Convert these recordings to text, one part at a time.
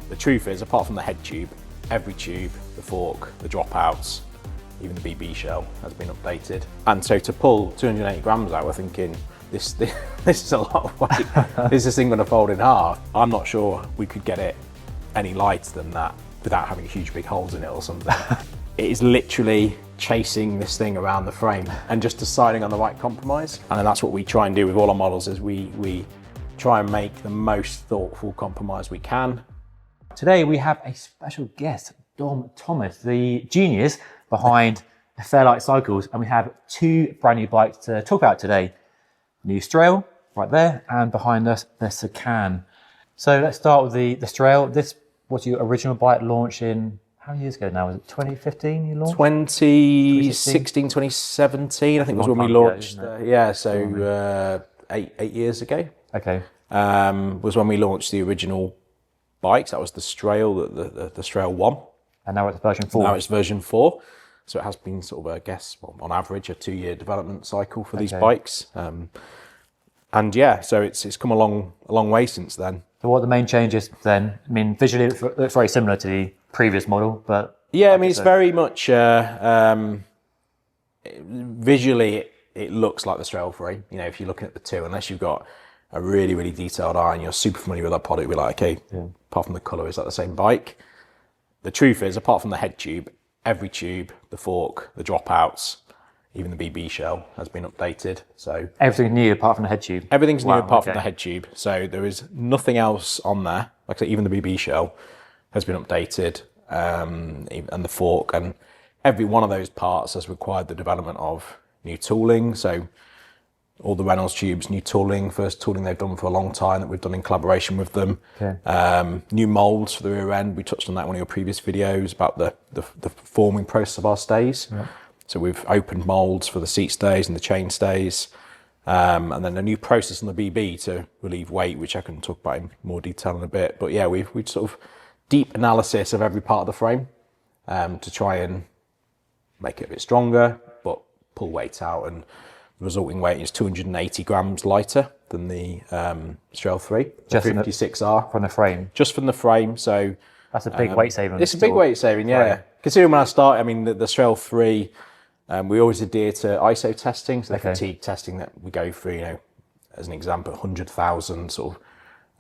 The truth is, apart from the head tube, every tube, the fork, the dropouts, even the BB shell has been updated. And so to pull 280 grams out, we're thinking, this is a lot of weight. Is this thing going to fold in half? I'm not sure we could get it any lighter than that without having huge big holes in it or something. It is literally chasing this thing around the frame and just deciding on the right compromise. And then that's what we try and do with all our models, is we try and make the most thoughtful compromise we can. Today we have a special guest, Dom Thomas, the genius behind Fairlight Cycles, and we have two brand new bikes to talk about today. New Strael right there, and behind us the Secan. So let's start with the Strael. This was your original bike, launched in, how many years ago now? Was it 2015 you launched? 2016, 2017, I think was when we launched. Yeah, so 8 years ago. Okay. Was when we launched the original bikes. That was the Strael, the Strael 1. And now it's version 4. Now it's version 4. So it has been sort of, I guess, well, on average, a 2-year development cycle for these bikes. And yeah, so it's come a long way since then. So what are the main changes then? I mean, visually it looks very similar to the previous model, but... Yeah, I mean, it's very much, visually it looks like the Strael 3. You know, if you're looking at the two, unless you've got a really, really detailed eye and you're super familiar with that product, you'll be like, okay, apart from the colour, is that the same bike? The truth is, apart from the head tube, every tube, the fork, the dropouts, even the BB shell has been updated. So everything new apart from the head tube? Everything's new apart from the head tube. So there is nothing else on there. Like I say, even the BB shell has been updated, and the fork, and every one of those parts has required the development of new tooling. So all the Reynolds tubes, new tooling, first tooling they've done for a long time that we've done in collaboration with them. Okay. New moulds for the rear end. We touched on that in one of your previous videos about the forming process of our stays. Yeah. So we've opened moulds for the seat stays and the chain stays. And then a new process on the BB to relieve weight, which I can talk about in more detail in a bit. But yeah, we've sort of deep analysis of every part of the frame to try and make it a bit stronger, but pull weight out, and the resulting weight is 280 grams lighter than the Strael 3, just 56R. From the frame? Just from the frame, so... That's a big weight saving. It's a big weight saving, yeah. Right. Considering when I started, I mean, the Strael 3, we always adhere to ISO testing, so the fatigue testing that we go through, you know, as an example, 100,000 sort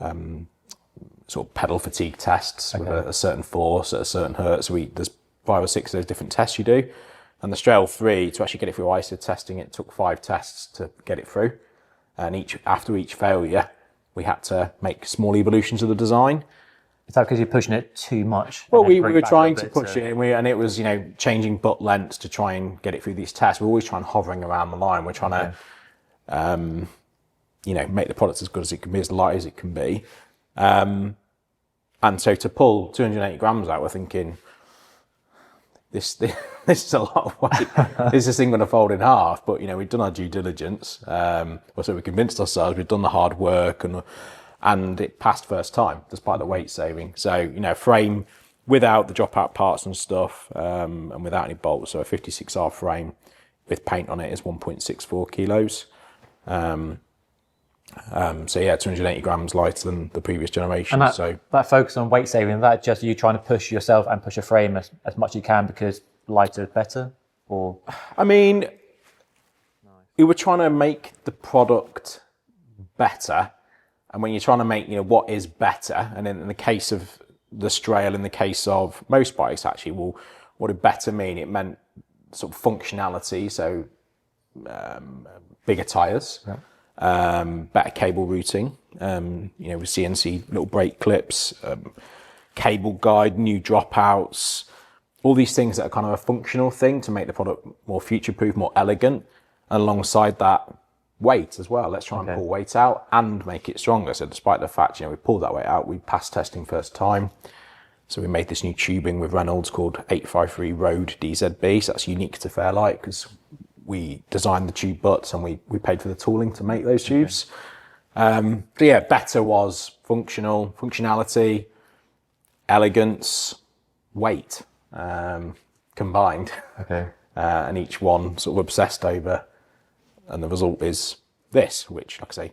of pedal fatigue tests with a certain force at a certain hertz. So there's 5 or 6 of those different tests you do. And the Strael 3, to actually get it through ISO testing, it took 5 tests to get it through. And after each failure, we had to make small evolutions of the design. Is that because you're pushing it too much? Well, we were trying to push it, and it was, you know, changing butt lengths to try and get it through these tests. We're always trying hovering around the line. We're trying to, you know, make the product as good as it can be, as light as it can be. And so to pull 280 grams out, we're thinking, this is a lot of weight. Is this thing going to fold in half? But, you know, we've done our due diligence. So we convinced ourselves, we've done the hard work, and it passed first time, despite the weight saving. So, you know, frame without the dropout parts and stuff, and without any bolts. So a 56R frame with paint on it is 1.64 kilos. So yeah, 280 grams lighter than the previous generation. And that focus on weight saving, that just you trying to push yourself and push a frame as much as you can because lighter is better? Or I mean, we were trying to make the product better. And when you're trying to make, you know, what is better, and in the case of the Strael, in the case of most bikes actually, well, what did better mean? It meant sort of functionality, so bigger tyres. Yeah. Better cable routing, you know, with CNC little brake clips, cable guide, new dropouts, all these things that are kind of a functional thing to make the product more future-proof, more elegant, and alongside that, weight as well. Let's try and pull weight out and make it stronger. So despite the fact, you know, we pulled that weight out, we passed testing first time. So we made this new tubing with Reynolds called 853 Road DZB. So that's unique to Fairlight because we designed the tube butts and we paid for the tooling to make those tubes. So yeah, better was functionality, elegance, weight combined. Okay. And each one sort of obsessed over, and the result is this, which, like I say,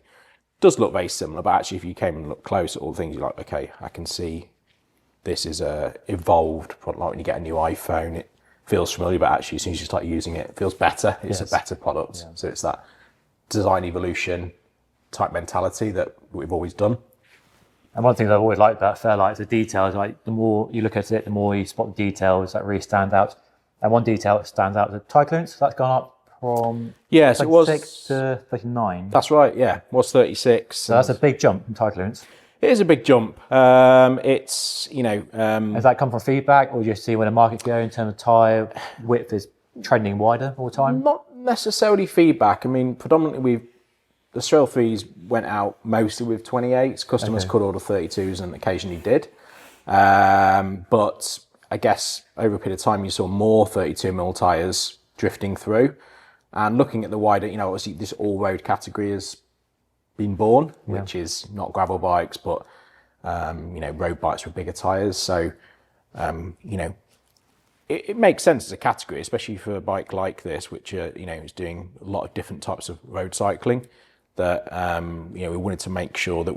does look very similar, but actually if you came and looked close at all the things, you're like, okay, I can see this is a evolved product. Like when you get a new iPhone, it feels familiar, but actually as soon as you start using it, it feels better. It's a better product. Yeah. So it's that design evolution type mentality that we've always done. And one thing that I've always liked about Fairlight is the details. Like the more you look at it, the more you spot the details that really stand out. And one detail that stands out is the tire clearance. That's gone up from 36 to 39. That's right, yeah. It was 36. So that's a big jump in tire clearance. It is a big jump. It's, Has that come from feedback, or do you see where the market's going in terms of tyre width is trending wider all the time? Not necessarily feedback. I mean, predominantly the Strael 3s went out mostly with 28s. Customers could order 32s and occasionally did. But I guess over a period of time, you saw more 32mm tyres drifting through. And looking at the wider, obviously this all-road category has been born, which is not gravel bikes, but, road bikes with bigger tyres. So, it makes sense as a category, especially for a bike like this, which, is doing a lot of different types of road cycling, that, we wanted to make sure that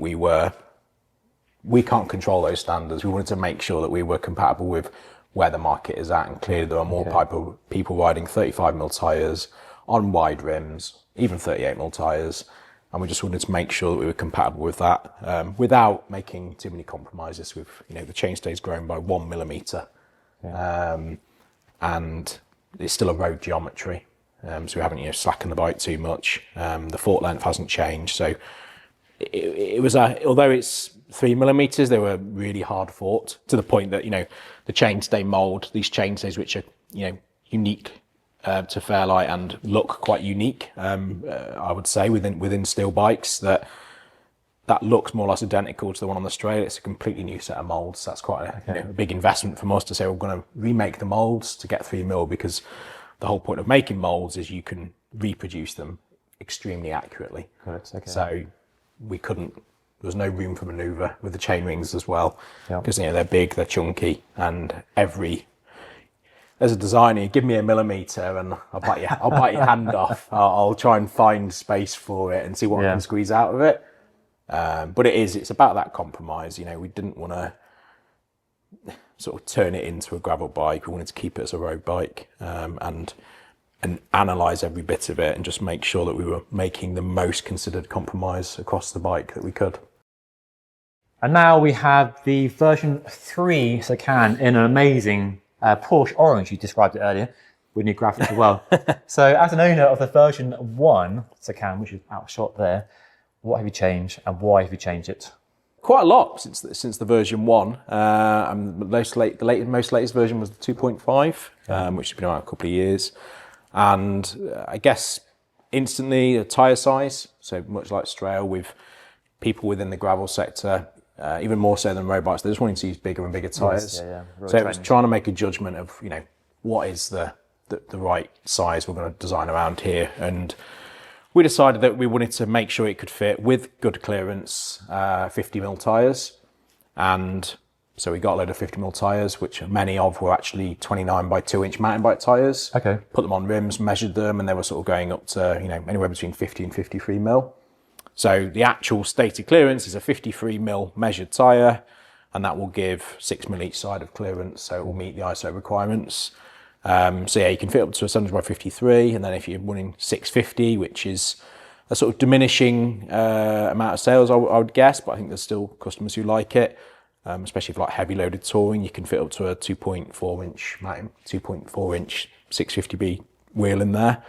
we can't control those standards. We wanted to make sure that we were compatible with where the market is at. And clearly there are more people riding 35mm tyres on wide rims, even 38mm tyres. And we just wanted to make sure that we were compatible with that, without making too many compromises with, the chainstay's grown by 1mm. And it's still a road geometry. So we haven't, slackened the bike too much. The fork length hasn't changed. So it was although it's 3mm, they were really hard fought, to the point that, the chainstay mold, these chainstays, which are, unique to Fairlight and look quite unique, I would say, within steel bikes, that looks more or less identical to the one on the Strael. It's a completely new set of molds. That's quite a big investment from us to say we're going to remake the molds to get 3mm, because the whole point of making molds is you can reproduce them extremely accurately. Correct. Okay. So we couldn't. There was no room for manoeuvre with the chain rings as well, because they're big, they're chunky, and as a designer, you give me a millimetre and I'll bite your hand off. I'll try and find space for it and see what I can squeeze out of it. But it's about that compromise. We didn't want to sort of turn it into a gravel bike. We wanted to keep it as a road bike, and analyse every bit of it and just make sure that we were making the most considered compromise across the bike that we could. And now we have the version 3 Secan in an amazing Porsche orange. You described it earlier with new graphics as well. So as an owner of the version 1 Secan, which is outshot there, what have you changed and why have you changed it? Quite a lot since the version 1. And the most latest version was the 2.5, which has been around a couple of years. And I guess instantly the tyre size, so much like Strael, with people within the gravel sector, even more so than road bikes, they just wanted to use bigger and bigger tyres. So it was trying to make a judgment of, what is the right size we're going to design around here. And we decided that we wanted to make sure it could fit with good clearance, 50mm tyres. And so we got a load of 50mm tyres, which many of were actually 29 by 2-inch mountain bike tyres. Okay. Put them on rims, measured them, and they were sort of going up to, anywhere between 50 and 53mm. So the actual stated clearance is a 53mm measured tyre, and that will give 6mm each side of clearance, so it will meet the ISO requirements. So you can fit up to a 700 by 53, and then if you're running 650, which is a sort of diminishing amount of sales, I would guess, but I think there's still customers who like it, especially for like heavy loaded touring. You can fit up to a 2.4-inch 650B wheel in there.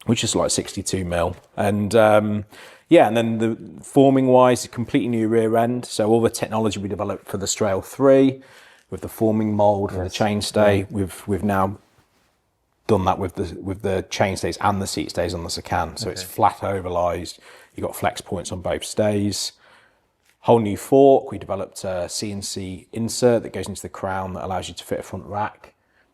Which is like 62mm. And and then the forming wise, a completely new rear end. So all the technology we developed for the Strael 3 with the forming mold for the chainstay, we've now done that with the chainstays and the seat stays on the Secan. So it's flat ovalized. You've got flex points on both stays. Whole new fork. We developed a CNC insert that goes into the crown that allows you to fit a front rack.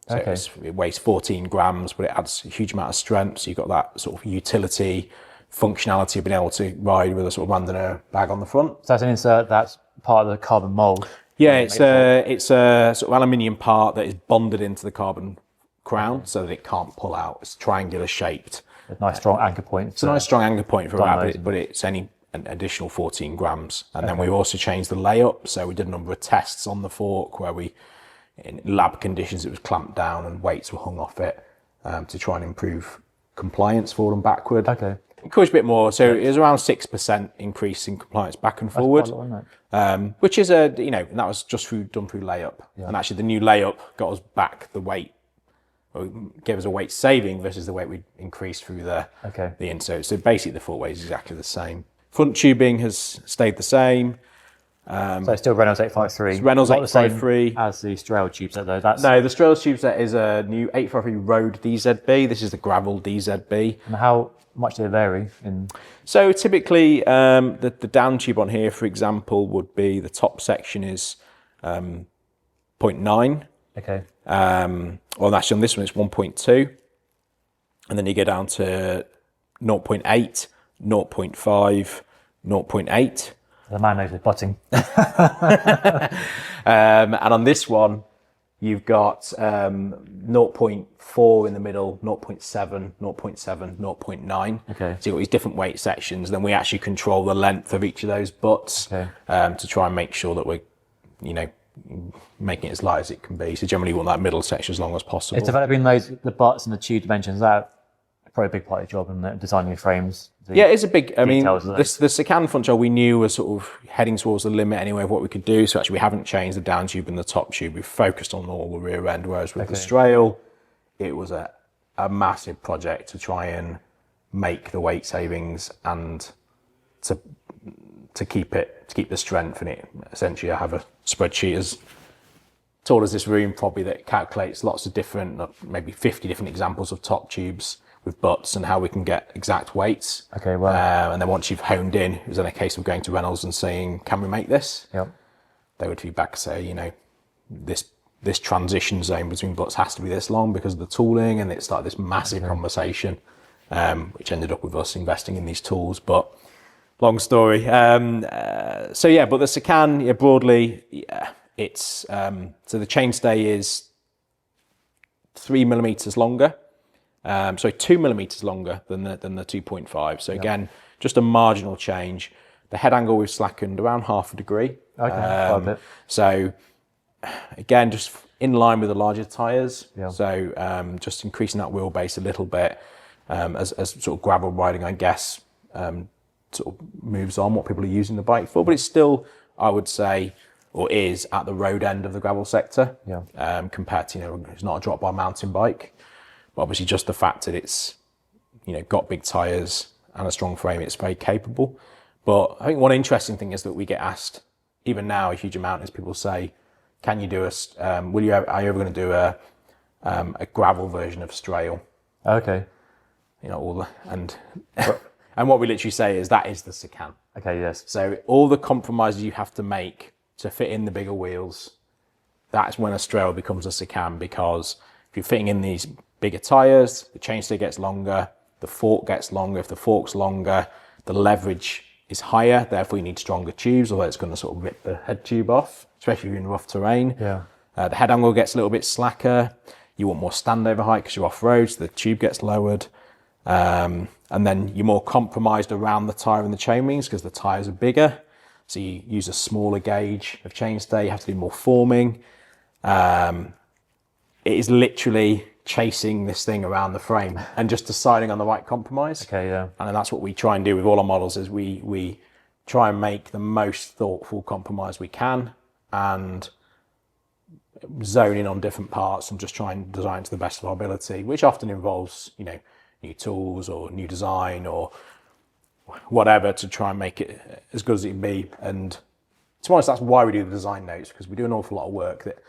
So it weighs 14 grams, but it adds a huge amount of strength. So you've got that sort of utility, functionality of being able to ride with a sort of randonneur bag on the front. So that's an insert that's part of the carbon mold. Yeah, it's a sort of aluminium part that is bonded into the carbon crown so that it can't pull out. It's triangular shaped. A nice strong anchor point. It's a nice strong anchor point for a rabbit, but it's only an additional 14 grams. And then we also changed the layup. So we did a number of tests on the fork where in lab conditions, it was clamped down and weights were hung off it to try and improve compliance forward and backward. Okay. Encourage a bit more. So it was around 6% increase in compliance back and forward, That's quite a lot, isn't it? which is and that was just done through layup. Yeah. And actually the new layup got us back the weight, or gave us a weight saving versus the weight we increased through the insert. So basically the foot weight is exactly the same. Front tubing has stayed the same. So it's still Reynolds 853. It's Reynolds not the same 853. as the Strael tube set though. No, the Strael tube set is a new 853 Road DZB. This is the gravel DZB. And how much do they vary in? So typically, the down tube on here, for example, would be the top section is 0.9. Okay. Well, actually on this one it's 1.2, and then you go down to 0.8, 0.5, 0.8. The man knows his butting. And on this one, you've got 0.4 in the middle, 0.7, 0.7, 0.9. Okay. So you've got these different weight sections. Then we actually control the length of each of those butts to try and make sure that we're, making it as light as it can be. So generally you want that middle section as long as possible. It's developing the butts and the tube dimensions. That probably a big part of the job in designing your frames. Yeah, it's a big, the Secan front job we knew was sort of heading towards the limit anyway of what we could do. So actually we haven't changed the down tube and the top tube. We've focused on all the rear end, whereas with the Strael, it was a massive project to try and make the weight savings and to keep the strength in it. Essentially I have a spreadsheet as tall as this room probably that calculates lots of different, maybe 50 different examples of top tubes with butts and how we can get exact weights. Okay, well. And then once you've honed in, it was then a case of going to Reynolds and saying, can we make this? Yep. They would feedback, say, this transition zone between butts has to be this long because of the tooling, and it started this massive conversation, which ended up with us investing in these tools. But long story. But the Secan, broadly, it's so the chainstay is 3 millimeters longer. 2 millimeters longer than the 2.5. So again, just a marginal change. The head angle we've slackened around half a degree. Okay, so again, just in line with the larger tyres. Yeah. So just increasing that wheelbase a little bit as sort of gravel riding, I guess, sort of moves on what people are using the bike for. But it's still, I would say, or is at the road end of the gravel sector. Yeah. Compared to, it's not a drop bar mountain bike. But obviously just the fact that it's, got big tyres and a strong frame, it's very capable. But I think one interesting thing is that we get asked, even now, a huge amount is people say, can you do are you ever going to do a gravel version of Strael? Okay. And what we literally say is that is the Secan. Okay, yes. So all the compromises you have to make to fit in the bigger wheels, that's when a Strael becomes a Secan, because if you're fitting in these bigger tyres, the chainstay gets longer, the fork gets longer. If the fork's longer, the leverage is higher, therefore you need stronger tubes, although it's going to sort of rip the head tube off, especially if you're in rough terrain. Yeah. The head angle gets a little bit slacker. You want more standover height because you're off-road, so the tube gets lowered. And then you're more compromised around the tyre and the chain rings because the tyres are bigger. So you use a smaller gauge of chainstay, you have to do more forming. It is literally chasing this thing around the frame and just deciding on the right compromise. Okay, yeah. And that's what we try and do with all our models, is we try and make the most thoughtful compromise we can and zone in on different parts and just try and design to the best of our ability, which often involves, new tools or new design or whatever to try and make it as good as it can be. And to be honest, that's why we do the design notes, because we do an awful lot of work that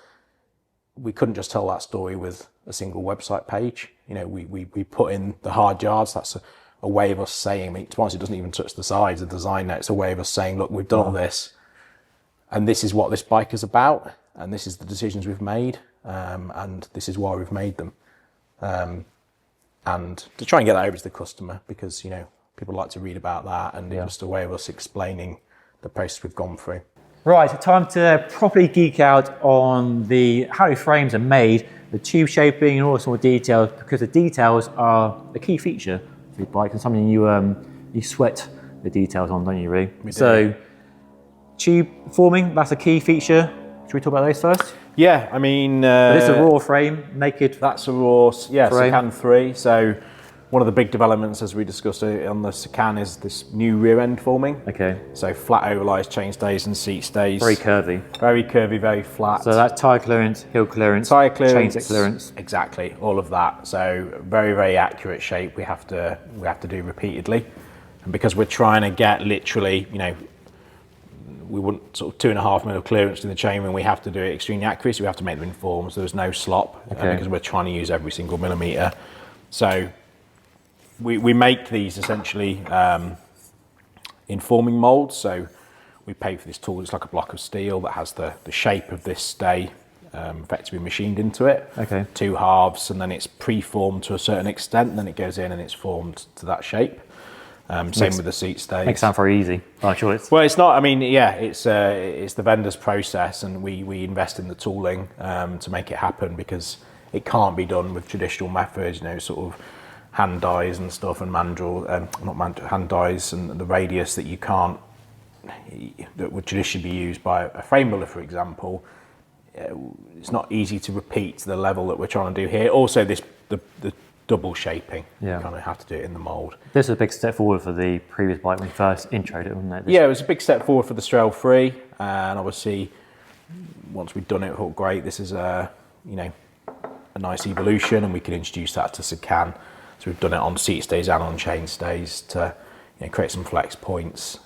we couldn't just tell that story with a single website page. We put in the hard yards. That's a way of us saying, to be honest, it doesn't even touch the sides of the design note. It's a way of us saying, look, we've done all this, and this is what this bike is about, and this is the decisions we've made, and this is why we've made them. And to try and get that over to the customer, because, people like to read about that, and it's just a way of us explaining the process we've gone through. Right, time to properly geek out on how the frames are made, the tube shaping and all the small details, because the details are a key feature of your bike and something you sweat the details on, don't you, really? So, tube forming, that's a key feature. Should we talk about those first? Yeah, I mean... This is a raw frame, naked. That's a raw, yeah, frame. Secan 3. So one of the big developments, as we discussed on the Secan, is this new rear end forming. Okay. So flat overlies, chain stays and seat stays. Very curvy. Very curvy, very flat. So that's tyre clearance, heel clearance, chainset clearance. Exactly, all of that. So very, very accurate shape we have to do repeatedly. And because we're trying to get literally, you know, we want sort of 2.5 mil of clearance in the chain ring, we have to do it extremely accurate, so we have to make them in form, so there's no slop, because we're trying to use every single millimetre. So we make these essentially in forming moulds, so we pay for this tool. It's like a block of steel that has the shape of this stay effectively machined into it. Okay. 2 halves, and then it's pre-formed to a certain extent, and then it goes in and it's formed to that shape. Same with the seat stays. Makes it sound very easy. I'm sure it's... Well, it's not. I mean, yeah, it's the vendor's process, and we invest in the tooling to make it happen, because it can't be done with traditional methods. You know, sort of hand dies and stuff, and hand dies and the radius that you can't, that would traditionally be used by a frame builder, for example. It's not easy to repeat to the level that we're trying to do here. Also, the double shaping. You kind of have to do it in the mould. This is a big step forward for the previous bike when we first introed it, wasn't it? Yeah, it was a big step forward for the Strael 3, and obviously once we'd done it, we thought, great, this is a nice evolution, and we can introduce that to Secan. So we've done it on seat stays and on chain stays to create some flex points,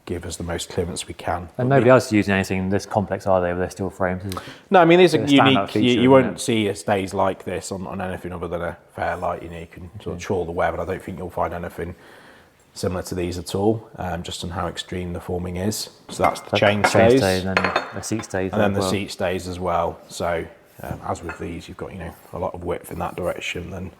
give us the most clearance we can. And nobody else is using anything this complex, are they, with their steel frames? No, I mean, these are unique. Feature, you won't see stays like this on anything other than a Fairlight. You know, you can sort of trawl the web, and I don't think you'll find anything similar to these at all, just on how extreme the forming is. So that's the chain stays, and then the seat stays. And then the seat stays as well. So as with these, you've got a lot of width in that direction. Then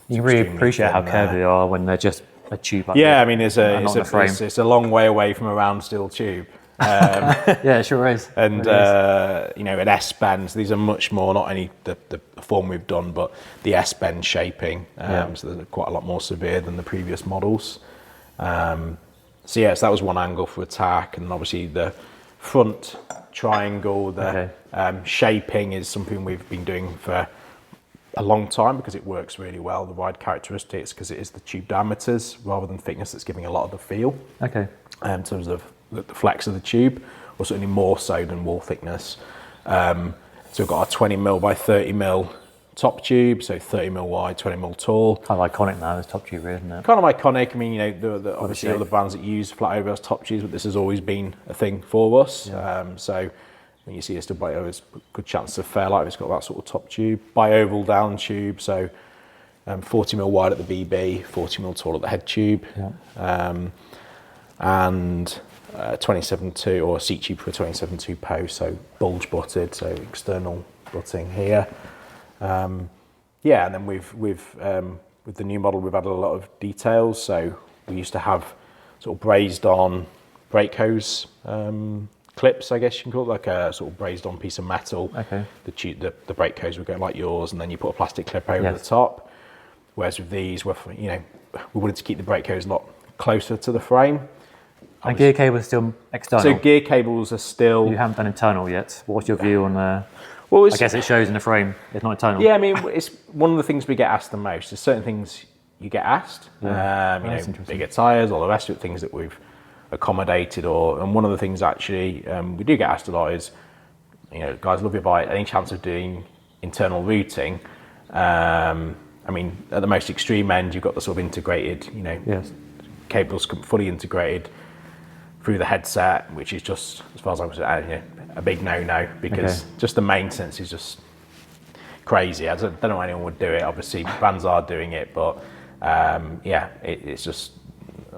you really appreciate how curvy they are when they're just a tube. I mean, it's a long way away from a round steel tube. Yeah, it sure is. And an S bend. So these are much more, not only the form we've done, but the S bend shaping. So they're quite a lot more severe than the previous models. So that was one angle for attack, and obviously the front triangle, the shaping is something we've been doing for a long time, because it works really well. The wide characteristics, because it is the tube diameters rather than thickness, that's giving a lot of the feel. Okay. In terms of the flex of the tube, or certainly more so than wall thickness. So we've got our 20 mil by 30 mil top tube, so 30 mil wide, 20 mil tall. Kind of iconic now, this top tube, isn't it? Kind of iconic. I mean, obviously other brands that use flat over as top tubes, but this has always been a thing for us. So when you see a steel bike, there's a good chance of Fairlight. It's got that sort of top tube, bi-oval down tube, so 40 mil wide at the BB, 40 mil tall at the head tube, and 27.2 or a seat tube for a 27.2 post, so bulge butted, so external butting here. And then with the new model, we've added a lot of details. So we used to have sort of brazed on brake hose clips, I guess you can call it, like a sort of brazed on piece of metal. Okay. The brake hose would go like yours, and then you put a plastic clip over the top. Whereas with these, we wanted to keep the brake hose a lot closer to the frame. And gear cables are still external? So gear cables are still... You haven't done internal yet. What's your view on... I guess it shows in the frame, it's not internal. Yeah, I mean, it's one of the things we get asked the most. There's certain things you get asked, bigger tyres, all the rest of it, things that we've accommodated, and one of the things actually we do get asked a lot is, guys, love your bike, any chance of doing internal routing? I mean, at the most extreme end, you've got the sort of integrated, cables fully integrated through the headset, which is just, as far as I'm concerned, a big no-no, because just the maintenance is just crazy. I don't know why anyone would do it. Obviously, brands are doing it, but it's just,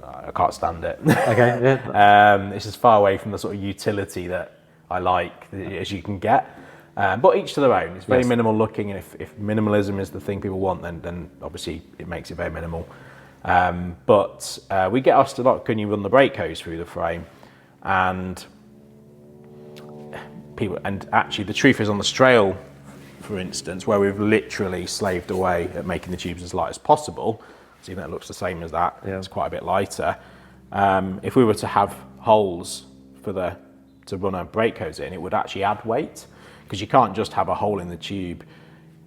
I can't stand it. It's as far away from the sort of utility that I like as you can get. But each to their own. It's very minimal looking, and if minimalism is the thing people want, then obviously it makes it very minimal. But we get asked a lot, can you run the brake hose through the frame? And actually the truth is, on the Strael, for instance, where we've literally slaved away at making the tubes as light as possible, so even though it looks the same as that, it's quite a bit lighter. If we were to have holes to run a brake hose in, it would actually add weight, because you can't just have a hole in the tube.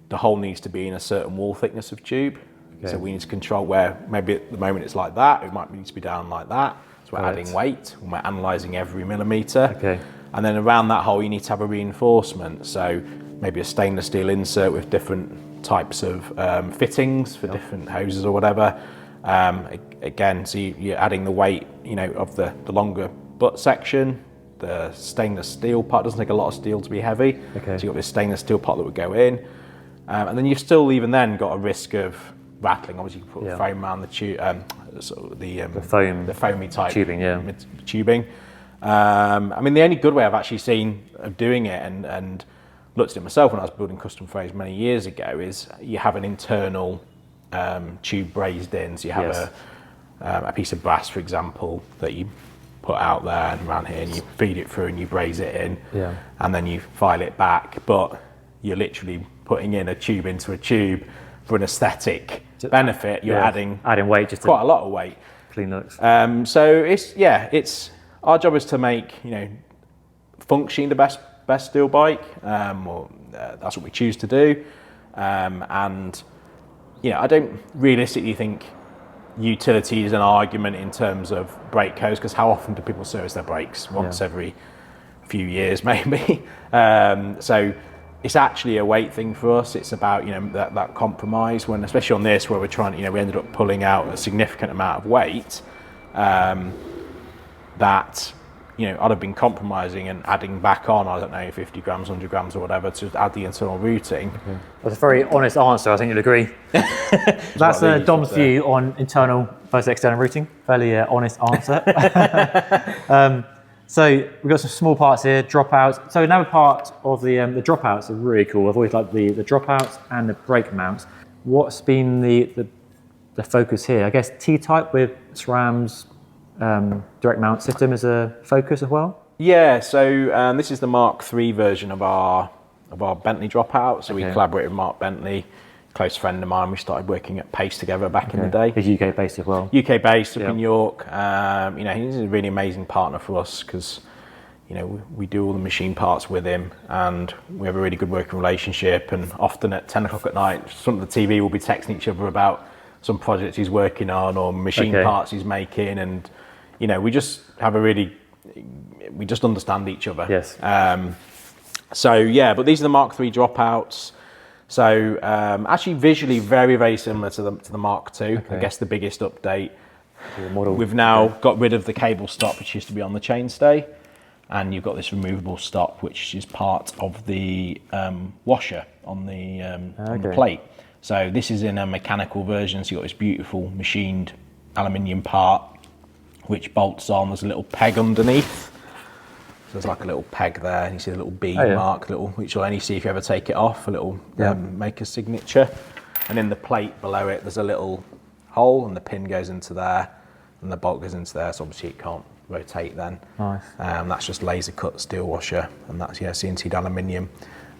The hole needs to be in a certain wall thickness of tube. Okay. So we need to control where, maybe at the moment it's like that, it might need to be down like that. So we're adding weight, and we're analysing every millimetre. Okay. And then around that hole you need to have a reinforcement. So maybe a stainless steel insert with different types of fittings for different hoses or whatever. Again, so you're adding the weight, of the longer butt section. The stainless steel part doesn't take a lot of steel to be heavy. Okay. So you've got this stainless steel part that would go in. And then you've still even then got a risk of rattling. Obviously, you can put foam around the tube, the foamy type tubing. Tubing. I mean, the only good way I've actually seen of doing it, and looked at it myself when I was building custom frames many years ago, is you have an internal tube brazed in. So you have a piece of brass, for example, that you put out there and around here, and you feed it through and you braze it in, and then you file it back. But you're literally putting in a tube into a tube for an aesthetic benefit. You're adding weight, just quite a lot of weight. Clean looks. So it's our job is to make functioning the best steel bike, or that's what we choose to do. And I don't realistically think utility is an argument in terms of brake hose, because how often do people service their brakes? Once every few years, maybe. So it's actually a weight thing for us. It's about that compromise, when especially on this, where we're trying, we ended up pulling out a significant amount of weight that I'd have been compromising and adding back on, I don't know, 50 grams, 100 grams or whatever to add the internal routing. Okay. That's a very honest answer, I think you'll agree. That's Dom's view on internal versus external routing. Fairly honest answer. So we've got some small parts here, dropouts. So another part of the dropouts are really cool. I've always liked the dropouts and the brake mounts. What's been the focus here? I guess T-type with SRAM's direct mount system as a focus as well? Yeah, so this is the Mark III version of our Bentley dropout. So we collaborated with Mark Bentley, close friend of mine. We started working at Pace together back in the day. He's UK based as well. UK based up in York. He's a really amazing partner for us, because we do all the machine parts with him, and we have a really good working relationship. And often at 10 o'clock at night, some of the TV will be texting each other about some projects he's working on or machine parts he's making, and we just have we just understand each other. Yes. But these are the Mark III dropouts. So actually visually very, very similar to the Mark II. I guess the biggest update. We've now got rid of the cable stop, which used to be on the chainstay, and you've got this removable stop, which is part of the washer on the plate. So this is in a mechanical version. So you've got this beautiful machined aluminium part, which bolts on. There's a little peg underneath. So there's like a little peg there, and you see the little bead mark, which you'll only see if you ever take it off, a little maker's signature. And in the plate below it, there's a little hole, and the pin goes into there, and the bolt goes into there, so obviously it can't rotate then. Nice. That's just laser cut steel washer, and that's CNC'd aluminium.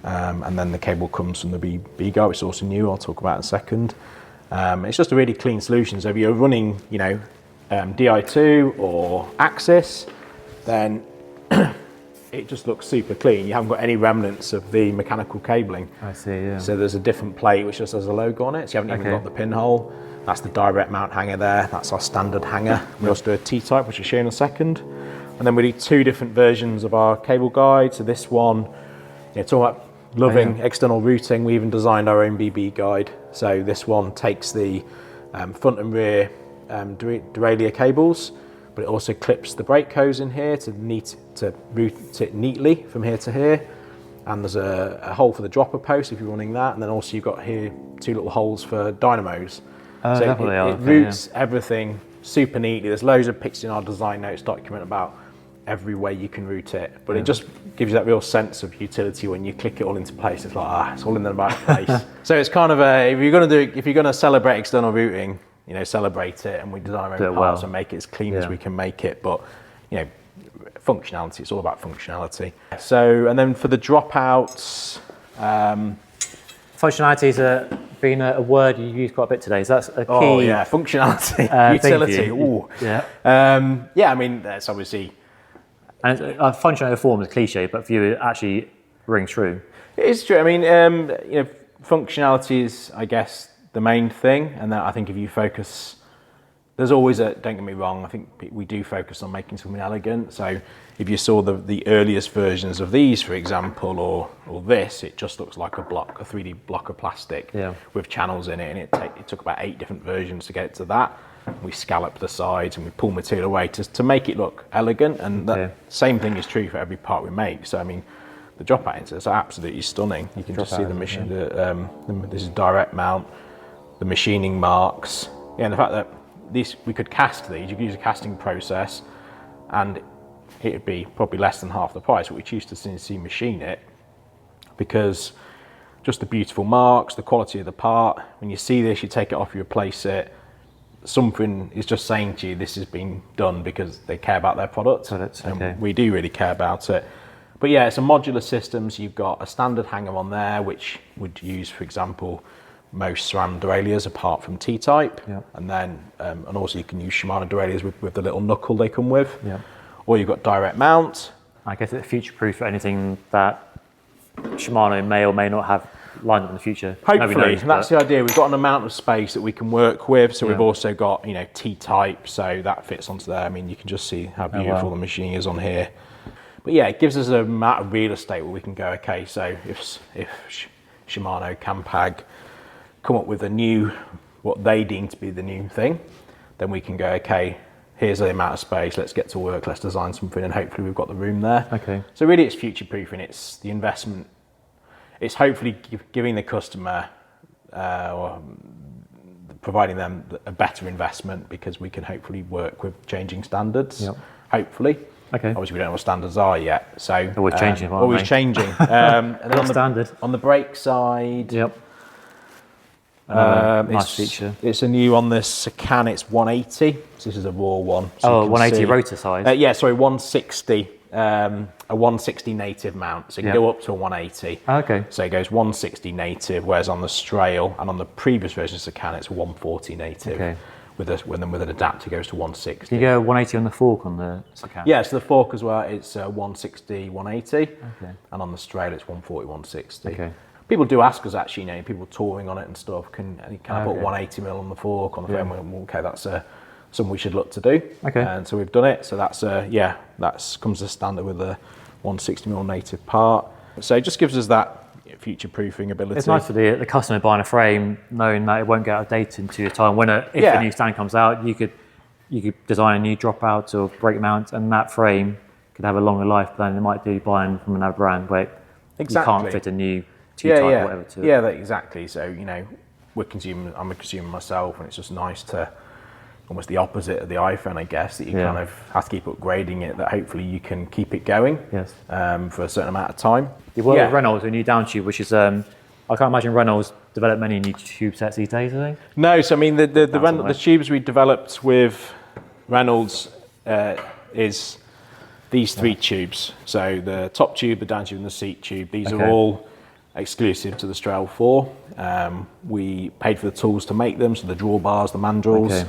And then the cable comes from the B guide, which is also new, I'll talk about in a second. It's just a really clean solution. So if you're running, Di2 or Axis, then it just looks super clean. You haven't got any remnants of the mechanical cabling. I see, yeah. So there's a different plate which just has a logo on it, so you haven't even got the pinhole. That's the direct mount hanger there. That's our standard hanger. We also do a T-type, which I'll show you in a second. And then we do two different versions of our cable guide. So this one, talking about loving external routing, we even designed our own BB guide. So this one takes the front and rear derailleur cables, but it also clips the brake hose in here to route it neatly from here to here. And there's a hole for the dropper post if you're running that, and then also you've got here two little holes for dynamos. So it routes everything super neatly. There's loads of pictures in our design notes document about every way you can route it, but it just gives you that real sense of utility when you click it all into place. It's like, it's all in the right place. So it's kind of if you're going to celebrate external routing, celebrate it, and we design our own parts and make it as clean as we can make it. But functionality, it's all about functionality. So, and then for the dropouts, functionality is been a word you use quite a bit today. So that's a key. Oh yeah, functionality, utility. Ooh. Yeah. Yeah, I mean, that's obviously. And functional form is cliche, but for you, it actually rings true. It is true. I mean, functionality is, I guess, the main thing, and that I think if you focus, there's always a. Don't get me wrong. I think we do focus on making something elegant. So if you saw the earliest versions of these, for example, or this, it just looks like a 3D block of plastic with channels in it, and it took about 8 different versions to get to that. We scallop the sides and we pull material away to make it look elegant, and the same thing is true for every part we make. So I mean, the dropout inserts are absolutely stunning. You can just see the machine. This is direct mount, the machining marks, and the fact that we could cast these. You could use a casting process, and it would be probably less than half the price. But we choose to CNC machine it because just the beautiful marks, the quality of the part. When you see this, you take it off, you replace it. Something is just saying to you this has been done because they care about their product, and we do really care about it. But yeah, it's a modular system, so you've got a standard hanger on there which would use, for example, most SRAM derailleurs apart from T-type, and then and also you can use Shimano derailleurs with the little knuckle they come with, or you've got direct mount. I guess it's future-proof for anything that Shimano may or may not have lined up in the future. Hopefully, that's the idea. We've got an amount of space that we can work with, so we've also got T-type, so that fits onto there. I mean, you can just see how beautiful the machine is on here. But yeah, it gives us an amount of real estate where we can go, okay, so if Shimano, Campag come up with what they deem to be the new thing, then we can go, okay, here's the amount of space, let's get to work, let's design something, and hopefully we've got the room there. Okay. So really it's future-proofing, it's the investment. It's hopefully giving the customer or providing them a better investment, because we can hopefully work with changing standards, hopefully. Okay. Obviously, we don't know what standards are yet, so always changing. Always changing. And then on the brake side, nice feature. It's a new on the Secan. It's 180. So this is a raw one. So 180 rotor size. Yeah, sorry, 160. A 160 native mount, so you can go up to a 180. Okay. So it goes 160 native, whereas on the Strael and on the previous version of Secan, it's 140 native. Okay. With an adapter goes to 160. You go 180 on the fork on the Secan? Yeah, so the fork as well, it's 160, 180. Okay. And on the Strael, it's 140, 160. Okay. People do ask us actually, people touring on it and stuff, can I put 180mm on the fork, on the frame? Okay, that's something we should look to do. Okay. And so we've done it. So that's that comes as standard with a 160mm native part. So it just gives us that future-proofing ability. It's nice for the customer buying a frame, knowing that it won't get outdated into your time. If a new stand comes out, you could design a new dropout or brake mount, and that frame could have a longer life than it might do buying from another brand where you can't fit a new T-type or whatever to it. Yeah, exactly. So I'm a consumer myself, and it's just nice to, almost the opposite of the iPhone, I guess, that you kind of have to keep upgrading it, that hopefully you can keep it going for a certain amount of time. You work with Reynolds, a new down tube, which is, I can't imagine Reynolds develop many new tube sets these days, do they? No, so I mean, the tubes we developed with Reynolds is these 3 tubes. So the top tube, the down tube, and the seat tube, these are all exclusive to the Strael 4. We paid for the tools to make them, so the drawbars, the mandrels. Okay.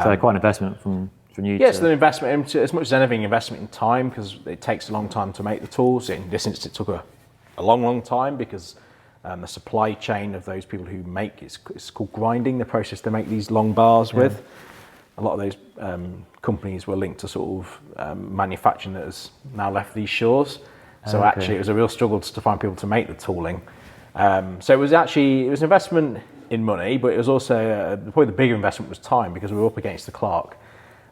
So quite an investment from you. Yes, an investment, as much as anything, investment in time, because it takes a long time to make the tools. In this instance, it took a long time, because the supply chain of those people who make it's called grinding, the process to make these long bars with. A lot of those companies were linked to sort of manufacturing that has now left these shores. So actually, it was a real struggle to find people to make the tooling. So it was investment in money, but it was also probably the bigger investment was time, because we were up against the clock,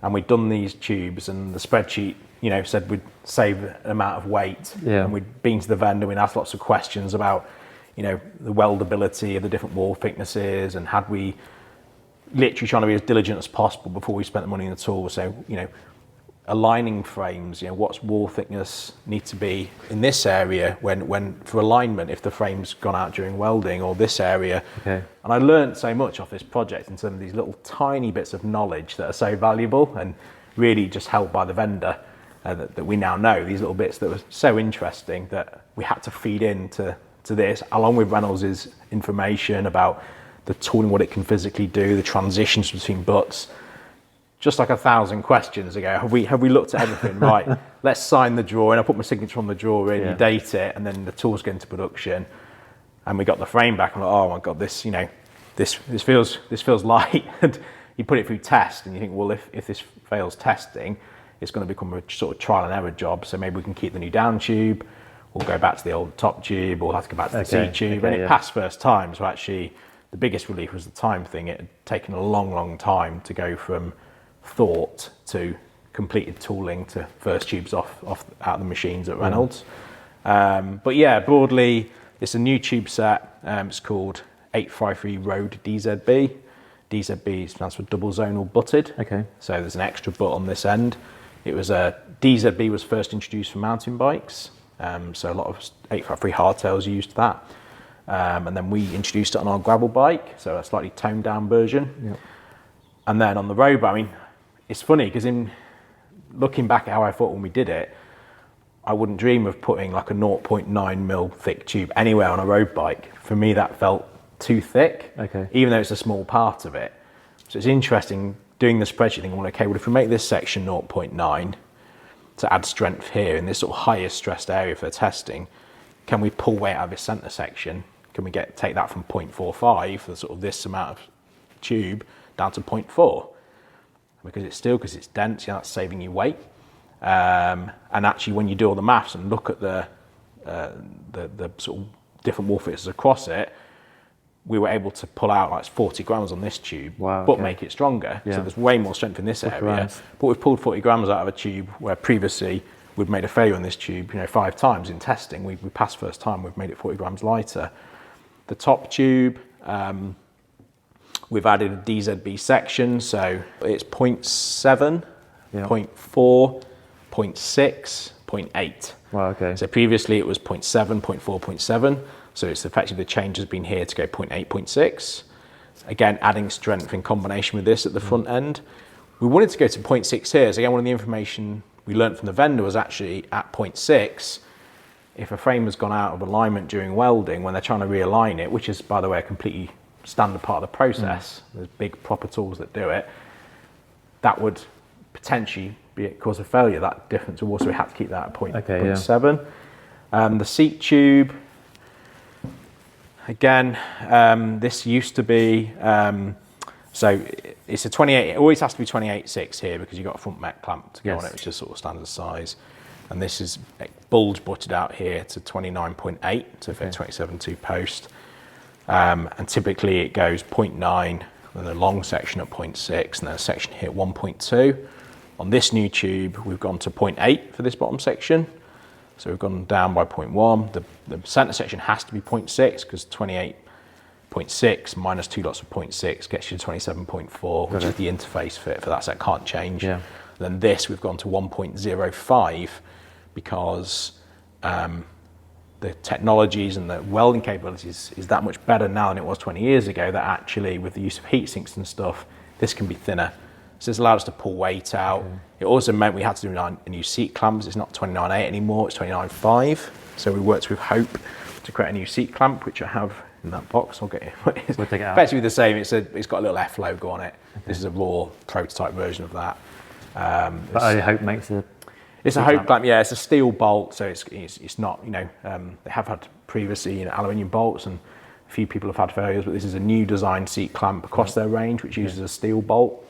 and we'd done these tubes, and the spreadsheet said we'd save an amount of weight, and we'd been to the vendor, we'd asked lots of questions about the weldability of the different wall thicknesses, and had we literally trying to be as diligent as possible before we spent the money in the tool. So aligning frames, what's wall thickness need to be in this area when for alignment, if the frame's gone out during welding, or this area. And I learned so much off this project in terms of these little tiny bits of knowledge that are so valuable, and really just held by the vendor, that we now know, these little bits that were so interesting that we had to feed into this, along with Reynolds' information about the tooling, what it can physically do, the transitions between butts. Just like 1,000 questions ago, have we looked at everything? Right, let's sign the drawing. I put my signature on the drawing, you date it, and then the tools go into production. And we got the frame back. I'm like, oh my god, this, you know, this feels light. And you put it through test, and you think, well, if this fails testing, it's going to become a sort of trial and error job. So maybe we can keep the new down tube. We'll go back to the old top tube, or we'll have to go back to the C tube. And it passed first time. So actually, the biggest relief was the time thing. It had taken a long time to go from thought to completed tooling to first tubes off out of the machines at Reynolds. But yeah, broadly, it's a new tube set. It's called 853 Road DZB. DZB stands for double zonal butted. Okay. So there's an extra butt on this end. It was DZB was first introduced for mountain bikes. So a lot of 853 hardtails used that. And then we introduced it on our gravel bike, so a slightly toned down version. Yep. And then on the road bike, I mean, it's funny because in looking back at how I thought when we did it, I wouldn't dream of putting like a 0.9 mil thick tube anywhere on a road bike. For me, that felt too thick, even though it's a small part of it. So it's interesting doing the spreadsheet thinking, well, okay, well, if we make this section 0.9 to add strength here in this sort of highest stressed area for testing, can we pull weight out of this center section? Can we take that from 0.45 for sort of this amount of tube down to 0.4? Because it's dense, that's saving you weight. And actually, when you do all the maths and look at the sort of different wall thicknesses across it, we were able to pull out like 40 grams on this tube, but make it stronger. So there's way more strength in this area. But we've pulled 40 grams out of a tube where previously we'd made a failure on this tube, 5 times in testing. We passed first time, we've made it 40 grams lighter. The top tube, we've added a DZB section, so it's 0.7, 0.4, 0.6, 0.8. Wow, okay. So previously it was 0.7, 0.4, 0.7. So it's effectively the change has been here to go 0.8, 0.6. Again, adding strength in combination with this at the front end. We wanted to go to 0.6 here. So again, one of the information we learned from the vendor was actually at 0.6, if a frame has gone out of alignment during welding, when they're trying to realign it, which is, by the way, a completely standard part of the process, there's big proper tools that do it, that would potentially be a cause of failure, that difference. Also, we had to keep that at 0.7. The seat tube, again, this used to be, so it's a 28, it always has to be 28.6 here because you've got a front met clamp to go on it, which is sort of standard size. And this is bulge butted out here to 29.8 to fit 27.2 post. And typically it goes 0.9, then a long section at 0.6, and then a section here at 1.2. On this new tube, we've gone to 0.8 for this bottom section. So we've gone down by 0.1. The center section has to be 0.6 because 28.6 minus 2 lots of 0.6 gets you to 27.4, which is the interface fit for that, so it can't change. Then this, we've gone to 1.05 because the technologies and the welding capabilities is that much better now than it was 20 years ago, that actually with the use of heat sinks and stuff, this can be thinner. So this allowed us to pull weight out. It also meant we had to do a new seat clamps. It's not 29.8 anymore, it's 29.5. So we worked with Hope to create a new seat clamp, which I have in that box. I'll get it. It's we'll take it out. Effectively the same. It's got a little F logo on it. This is a raw prototype version of that. But I hope makes a... It's a Hope clamp, yeah. It's a steel bolt, so it's not, they have had previously aluminium bolts, and a few people have had failures, but this is a new design seat clamp across their range, which uses a steel bolt.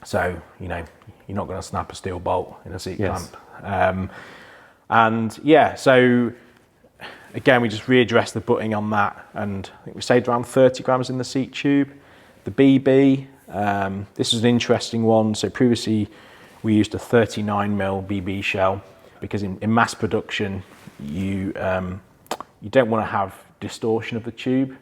So, you're not going to snap a steel bolt in a seat clamp. And yeah, so again, we just readdressed the butting on that, and I think we saved around 30 grams in the seat tube. The BB, this is an interesting one. So previously we used a 39mm BB shell because in mass production, you don't want to have distortion of the tube.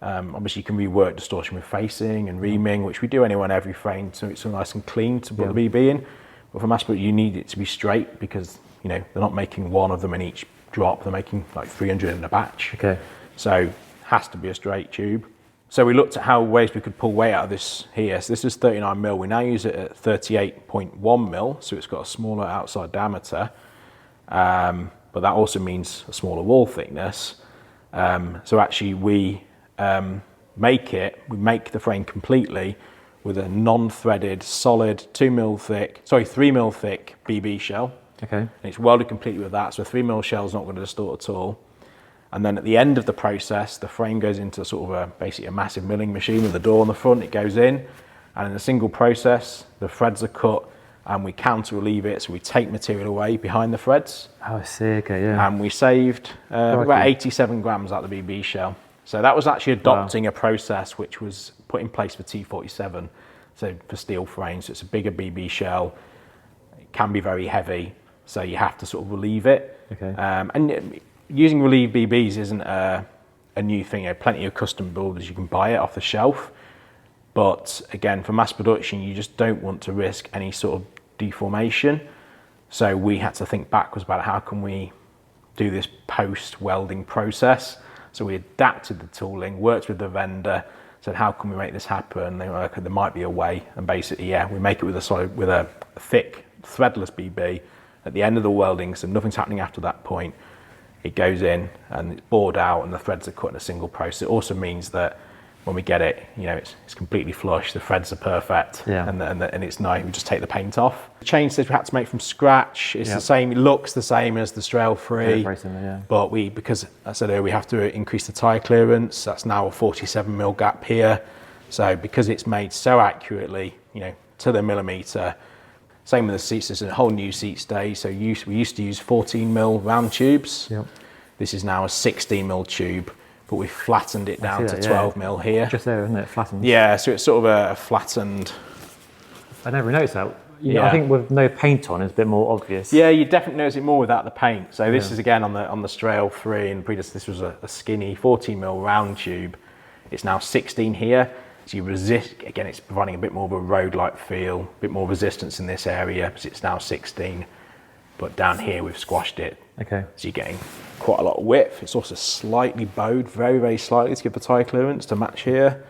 Obviously you can rework distortion with facing and reaming, which we do anyway on every frame, so it's so nice and clean to put the BB in. But for mass production, you need it to be straight because they're not making one of them in each drop, they're making like 300 in a batch. So has to be a straight tube. So we looked at how ways we could pull weight out of this here. So this is 39mm. We now use it at 38.1mm, so it's got a smaller outside diameter, but that also means a smaller wall thickness. So actually we make it, we make the frame completely with a non-threaded, solid 3mm thick BB shell. Okay. And it's welded completely with that, so a 3mm shell is not going to distort at all. And then at the end of the process, the frame goes into sort of basically a massive milling machine with a door on the front. It goes in, and in a single process, the threads are cut, and we counter relieve it, so we take material away behind the threads. Oh, I see. Okay, yeah. And we saved about 87 grams out of the BB shell. So that was actually adopting a process which was put in place for T47, so for steel frames. So it's a bigger BB shell. It can be very heavy, so you have to sort of relieve it. Okay. And using relieved BBs isn't a new thing. There are plenty of custom builders, you can buy it off the shelf. But again, for mass production, you just don't want to risk any sort of deformation. So we had to think backwards about how can we do this post-welding process. So we adapted the tooling, worked with the vendor, said how can we make this happen? They were like, there might be a way. And basically, yeah, we make it with a thick threadless BB at the end of the welding, so nothing's happening after that point. It goes in and it's bored out, and the threads are cut in a single process. It also means that when we get it, it's completely flush. The threads are perfect, and it's nice. We just take the paint off. The chain says we had to make from scratch. It's the same. It looks the same as the Strael 3, but because I said earlier, we have to increase the tire clearance. That's now a 47mm gap here. So because it's made so accurately, to the millimeter. Same with the seats. There's a whole new seat stay. So we used to use 14mm round tubes. Yep. This is now a 16mm tube, but we've flattened it down to 12mm here. Just there, isn't it? Flattened. Yeah, so it's sort of a flattened. I never noticed that. I think with no paint on, it's a bit more obvious. Yeah, you definitely notice it more without the paint. So this is again on the Strael 3, and previous this was a skinny 14mm round tube. It's now 16 here. So you resist, again, it's providing a bit more of a road-like feel, a bit more resistance in this area, because it's now 16. But down here, we've squashed it. Okay. So you're getting quite a lot of width. It's also slightly bowed, very, very slightly to give the tyre clearance to match here.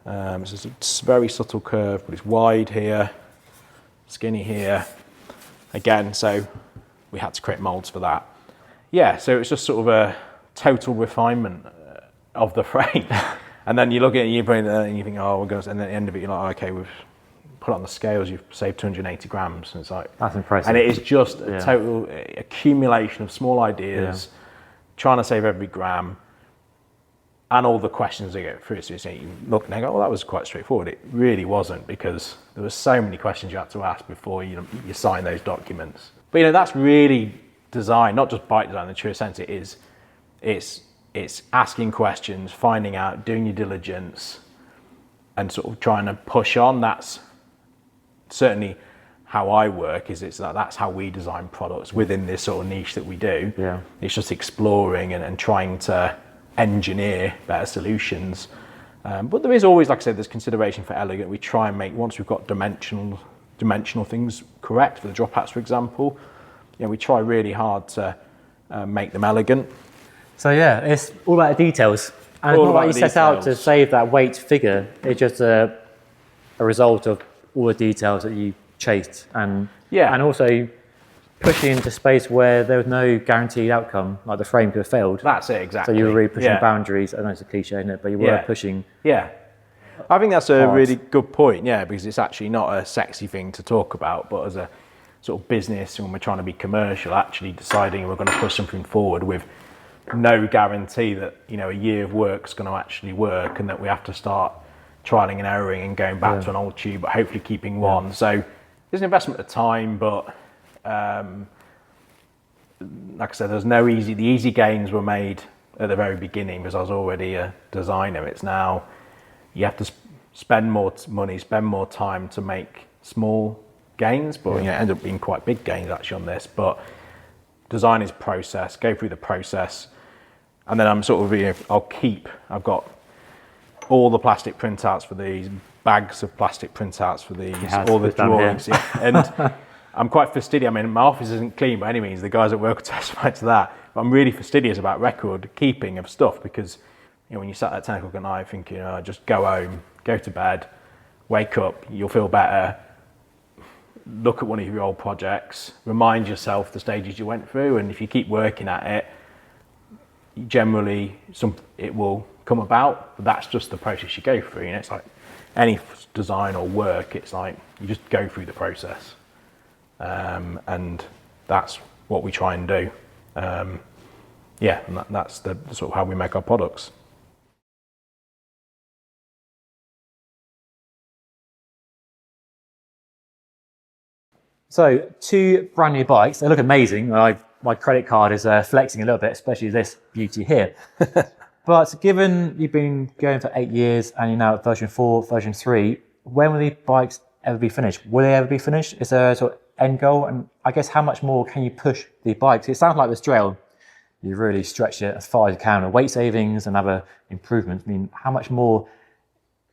So it's a very subtle curve, but it's wide here, skinny here. Again, so we had to create moulds for that. Yeah, so it's just sort of a total refinement of the frame. And then you look at it and you think, oh, we're going to, and at the end of it, you're like, okay, we've put it on the scales, you've saved 280 grams. And it's like, that's impressive. And it is just a total accumulation of small ideas, trying to save every gram, and all the questions they get through. So you look and they go, oh, that was quite straightforward. It really wasn't, because there were so many questions you had to ask before you sign those documents. But that's really design, not just bike design in the true sense. It's asking questions, finding out, doing your diligence, and sort of trying to push on. That's certainly how I work. That's how we design products within this sort of niche that we do. Yeah. It's just exploring and trying to engineer better solutions. But there is always, like I said, there's consideration for elegant. We try and make, once we've got dimensional things correct for the drop hats, for example, we try really hard to make them elegant. So yeah, it's all about the details. And it's not like you set out to save that weight figure. It's just a result of all the details that you chased, and also pushing into space where there was no guaranteed outcome, like the frame could have failed. That's it, exactly. So you were really pushing boundaries. I know it's a cliche, isn't it? But you were pushing. Yeah. I think that's a really good point, because it's actually not a sexy thing to talk about, but as a sort of business, when we're trying to be commercial, actually deciding we're going to push something forward with no guarantee that a year of work is going to actually work, and that we have to start trialing and erroring and going back to an old tube, but hopefully keeping one. So there's an investment of time, but like I said, there's no easy. The easy gains were made at the very beginning because I was already a designer. It's now you have to spend more money, spend more time to make small gains, but it ended up being quite big gains actually on this. But design is process. Go through the process. And then I'm sort of, I've got all the plastic printouts for these, bags of plastic printouts for these, all the drawings. And I'm quite fastidious. I mean, my office isn't clean by any means. The guys at work will testify to that. But I'm really fastidious about record keeping of stuff, because when you sat at 10 o'clock at night thinking, just go home, go to bed, wake up, you'll feel better. Look at one of your old projects, remind yourself the stages you went through, and if you keep working at it, generally it will come about, but that's just the process you go through. You know, it's like any design or work, it's like you just go through the process, and that's what we try and do. And that's the sort of how we make our products. So 2 brand new bikes. They look amazing. My credit card is flexing a little bit, especially this beauty here. But given you've been going for 8 years and you're now at version 4, version 3, when will the bikes ever be finished? Will they ever be finished? Is there a sort of end goal? And I guess how much more can you push the bikes? It sounds like with Strael, you really stretch it as far as you can with weight savings and other improvements. I mean, how much more?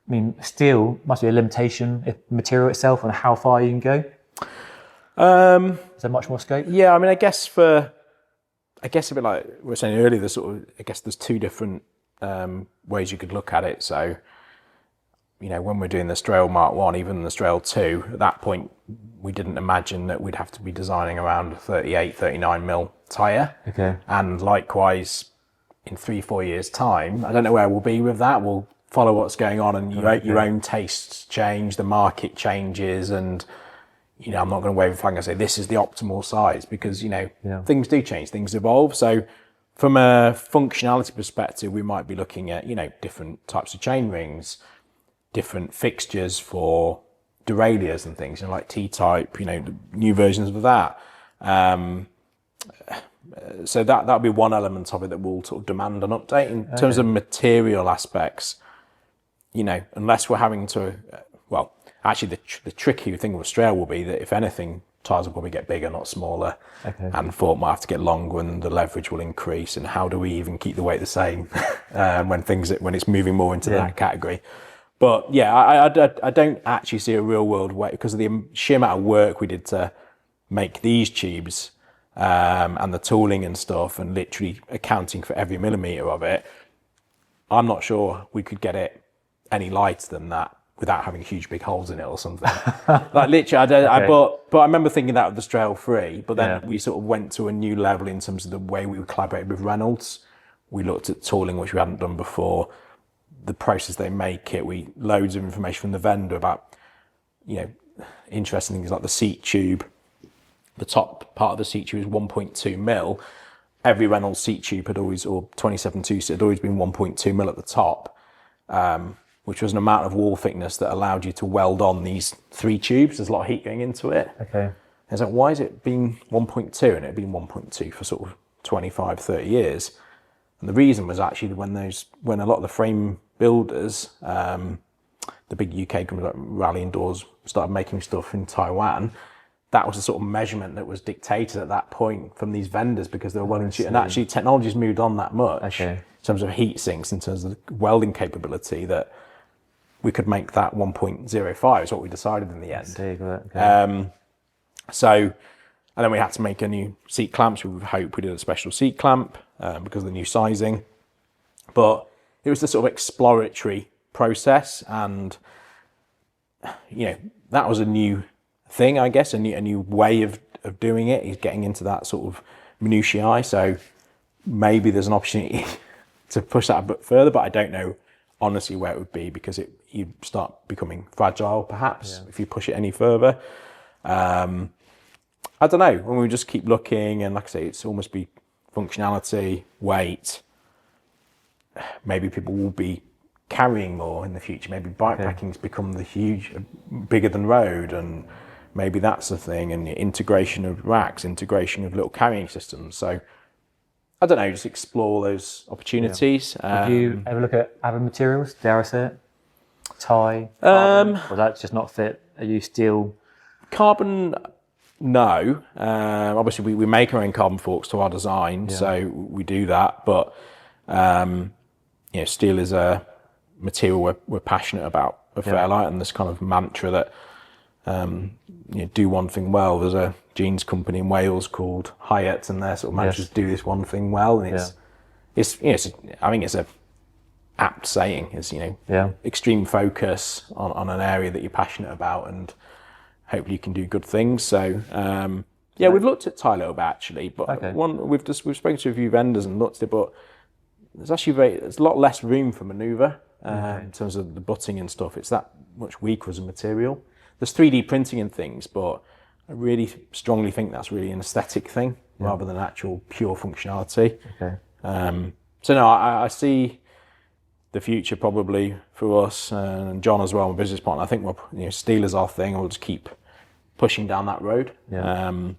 I mean, steel must be a limitation, if material itself, on how far you can go. Is there much more scope? Yeah, I mean, I guess a bit like we were saying earlier, there's 2 different ways you could look at it. So, you know, when we're doing the Strael Mark 1, even the Strael 2, at that point, we didn't imagine that we'd have to be designing around a 38, 39 mil tyre. Okay. And likewise, in 3-4 years' time, I don't know where we'll be with that. We'll follow what's going on, and your own tastes change, the market changes, and you know, I'm not going to wave a flag and say this is the optimal size, because, you know, things do change, things evolve. So from a functionality perspective, we might be looking at, you know, different types of chain rings, different fixtures for derailleurs and things, you know, like T-type, you know, new versions of that. So that'll be one element of it that will sort of demand an update. In terms of material aspects, you know, unless we're having to, actually, the tricky thing with Strael will be that, if anything, tyres will probably get bigger, not smaller. Okay. And fork might have to get longer, and the leverage will increase. And how do we even keep the weight the same when it's moving more into that category? But yeah, I don't actually see a real world way, because of the sheer amount of work we did to make these tubes, and the tooling and stuff, and literally accounting for every millimetre of it. I'm not sure we could get it any lighter than that without having huge big holes in it or something. Like literally, but I remember thinking that with the Strael 3, but then we sort of went to a new level in terms of the way we collaborated with Reynolds. We looked at tooling, which we hadn't done before, the process they make it. Loads of information from the vendor about, you know, interesting things like the seat tube. The top part of the seat tube is 1.2 mil. Every Reynolds seat tube had always, or 27 two-seat, had always been 1.2 mil at the top. Which was an amount of wall thickness that allowed you to weld on these 3 tubes. There's a lot of heat going into it. Okay. And so why has it been 1.2? And it had been 1.2 for sort of 25, 30 years. And the reason was actually when a lot of the frame builders, the big UK companies like Raleigh and Dawes, started making stuff in Taiwan, that was the sort of measurement that was dictated at that point from these vendors, because they were welding. And actually technology's moved on that much in terms of heat sinks, in terms of the welding capability, that we could make that 1.05 is what we decided in the end. And then we had to make a new seat clamp. So we hope we did a special seat clamp because of the new sizing. But it was the sort of exploratory process, and you know, that was a new thing, I guess, a new way of doing it. Is getting into that sort of minutiae. So maybe there's an opportunity to push that a bit further, but I don't know honestly where it would be, because you'd start becoming fragile perhaps if you push it any further. I don't know, when we just keep looking, and like I say, it's almost be functionality, weight. Maybe people will be carrying more in the future. Maybe bike packing's become bigger than road, and maybe that's the thing, and integration of racks, integration of little carrying systems. So I don't know, just explore those opportunities. Did you ever look at other materials, dare I say it? Tie, carbon, or that just not fit? Are you steel? Carbon, no. Obviously, we make our own carbon forks to our design, so we do that. But you know, steel is a material we're passionate about at Fairlight, and this kind of mantra that you know, do one thing well. There's a jeans company in Wales called Hyatt, and their sort of mantra is do this one thing well. And it's you know, I think it's a apt saying. It's, you know, extreme focus on an area that you're passionate about, and hopefully you can do good things. So we've looked at tie a little bit actually, but we've spoken to a few vendors and looked at it, but there's a lot less room for manoeuvre in terms of the butting and stuff. It's that much weaker as a material. There's 3D printing and things, but I really strongly think that's really an aesthetic thing rather than actual pure functionality. Okay. So no, I see the future probably for us and John as well, my business partner. I think steel is our thing. We'll just keep pushing down that road and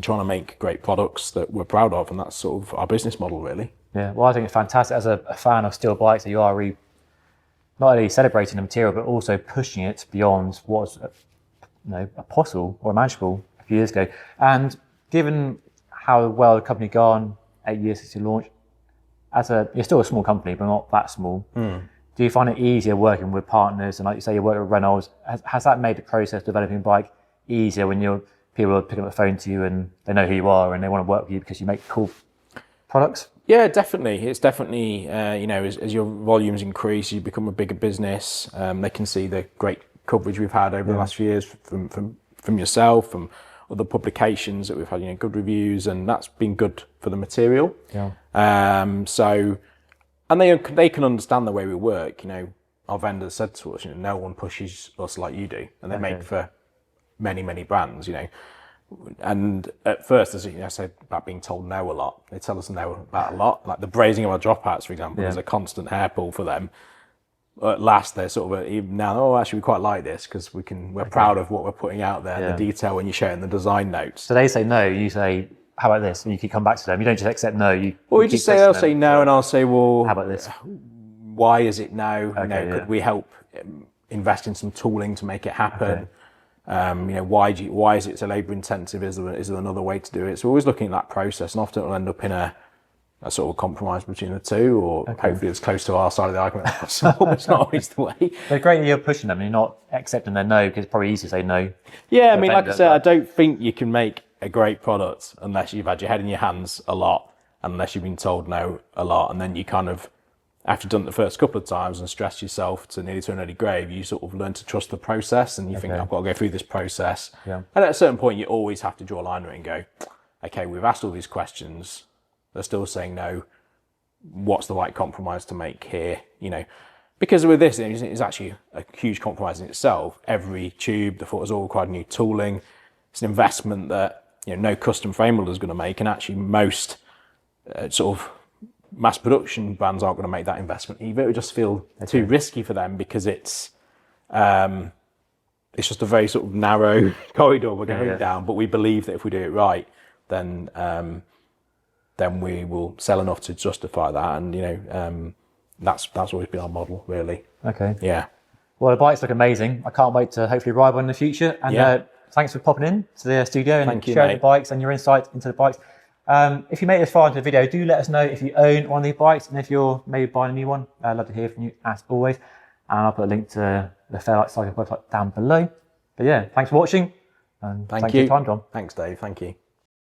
trying to make great products that we're proud of, and that's sort of our business model, really. Yeah, well, I think it's fantastic. As a fan of steel bikes, that you are really not only celebrating the material, but also pushing it beyond what was possible or imaginable a few years ago. And given how well the company gone 8 years since you launched, you're still a small company, but not that small. Do you find it easier working with partners? And like you say, you work with Reynolds. Has that made the process of developing a bike easier when people are picking up the phone to you and they know who you are and they want to work with you because you make cool products? Yeah, definitely. It's definitely, as your volumes increase, you become a bigger business. They can see the great coverage we've had over the last few years from yourself, from other publications that we've had, good reviews, and that's been good for the material. And they can understand the way we work. Our vendors said to us, no one pushes us like you do, and they make for many, many brands. And at first, as I said about being told no a lot, they tell us no about a lot. Like the brazing of our dropouts, for example, is a constant hair pull for them. At last, they're sort of even now. Actually, we quite like this because we're proud of what we're putting out there. The detail when you show it in the design notes. So they say no, you say, how about this? And you can come back to them. You don't just accept no. They'll say no, and I'll say, well, how about this? Why is it no? Could we help invest in some tooling to make it happen? Why is it so labour intensive? Is there another way to do it? So we're always looking at that process, and often it'll end up in a sort of compromise between the two, or hopefully as close to our side of the argument as possible. It's not always the way. But great that you're pushing them and you're not accepting their no, because it's probably easy to say no. Yeah, I mean, like I said, I don't think you can make a great product unless you've had your head in your hands a lot, unless you've been told no a lot, and then you kind of, after you've done it the first couple of times and stressed yourself to nearly to an early grave, you sort of learn to trust the process, and you think, I've got to go through this process. And at a certain point, you always have to draw a line and go, okay, we've asked all these questions, they're still saying no, what's the right compromise to make here? Because with this, it's actually a huge compromise in itself. Every tube, the footers all required new tooling. It's an investment that no custom frame builder is going to make, and actually most sort of mass production brands aren't going to make that investment either. It would just feel too risky for them, because it's just a very sort of narrow corridor we're going down. But we believe that if we do it right, then we will sell enough to justify that, and that's always been our model, really. Okay. Yeah. Well, the bikes look amazing. I can't wait to hopefully ride one in the future. And thanks for popping in to the studio and sharing the bikes and your insights into the bikes. If you made it this far into the video, do let us know if you own one of these bikes and if you're maybe buying a new one. I'd love to hear from you, as always. And I'll put a link to the Fairlight Cycles website down below. But yeah, thanks for watching. And thank you for your time, John. Thanks, Dave. Thank you.